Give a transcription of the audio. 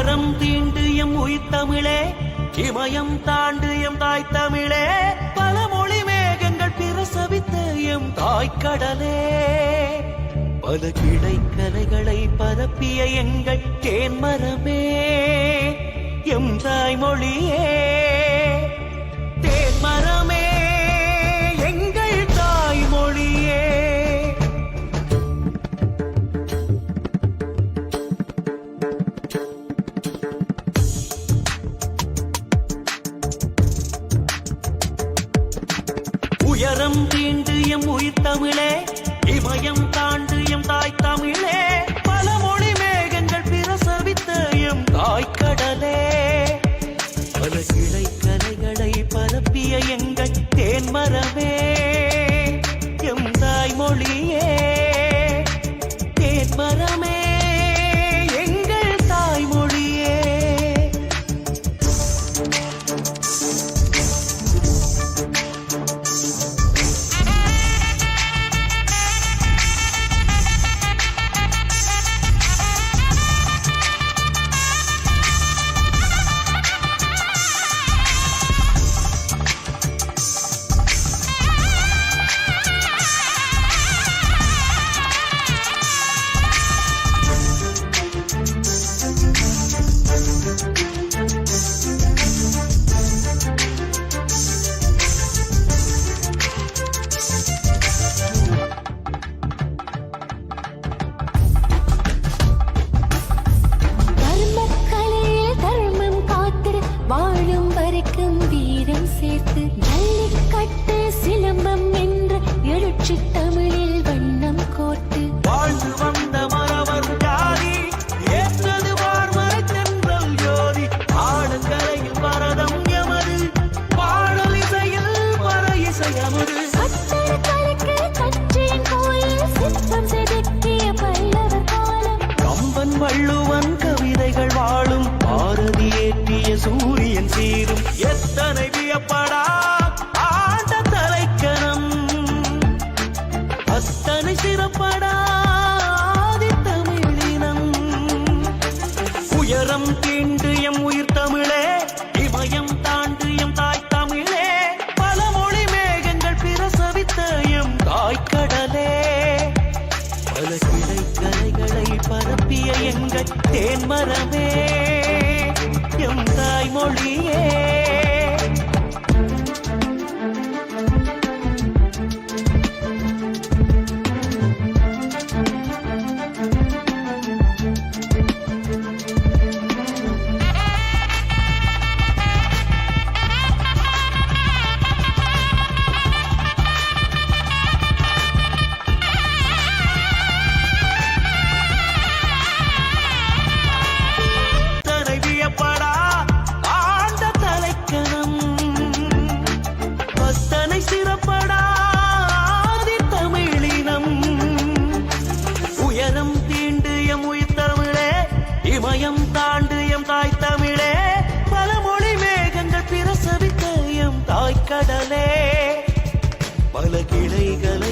உயரம் தீண்டு எம் உயிர் தமிழே, இமயம் தாண்டு எம் தாய் தமிழே, பல மொழி மேகங்கள் பிரசவித்த எம் தாய்க்கடலே, பல கிளை கலைகளை பரப்பிய எங்கள் தேன்மரமே, எம் தாய்மொழியே, தேன்மரமே எங்கள் தாய்மொழியே. உயரம் தீண்டு எம் உயிர் தமிழே, இமயம் தாண்டு எம் தாய் தமிழே, பல மொழி மேகங்கள் பிரசவித்த எம் தாய்க்கடலே, பல கிளை கலைகளை பரப்பிய எங்கள் தேன்மரமே, எம் தாய்மொழியே, தேன்மரமே எங்கள் தாய்மொழியே. வாழும் வரைக்கும் வீரம் சேர்த்து ஜல்லிக்கட்டு சிலம்பம் என்று எழுச்சி தமிழில் வண்ணம் கோர்த்து வாழ்ந்து வந்த மரவர் ஜாதி ஏற்றது பார்மறை தென்றல் ஜோதி, ஆடுங்கரையில் வரதம் எமது, பாடல் இசையில் வர இசையமது, கலைக்கு கற்றின் கோயில் சிற்பம் செதுக்கிய பல்லவர் காலம், கம்பன் வள்ளுவன் கவிதைகள் வாழும், பாரதி ஏற்றிய சூரியன் சீரும், எத்தனை வியப்படா ஆண்ட தலைக்கணம், அத்தனை சிறப்படாதி தமிழினம். உயரம் தீண்டு எம் உயிர் தமிழே, இமயம் தாண்டு எம் தாய் தமிழே, பல மொழி மேகங்கள் பிரசவித்த எம் தாய்க்கடலே, பல கிளை கலைகளை பரப்பிய எங்கள் தேன்மரமே, எம் தாய்மொழியே. இமயம் தாண்டு எம் தாய் தமிழே, பல மொழி மேகங்கள் பிரசவித்த எம் தாய்க்கடலே, பல கிளைகள்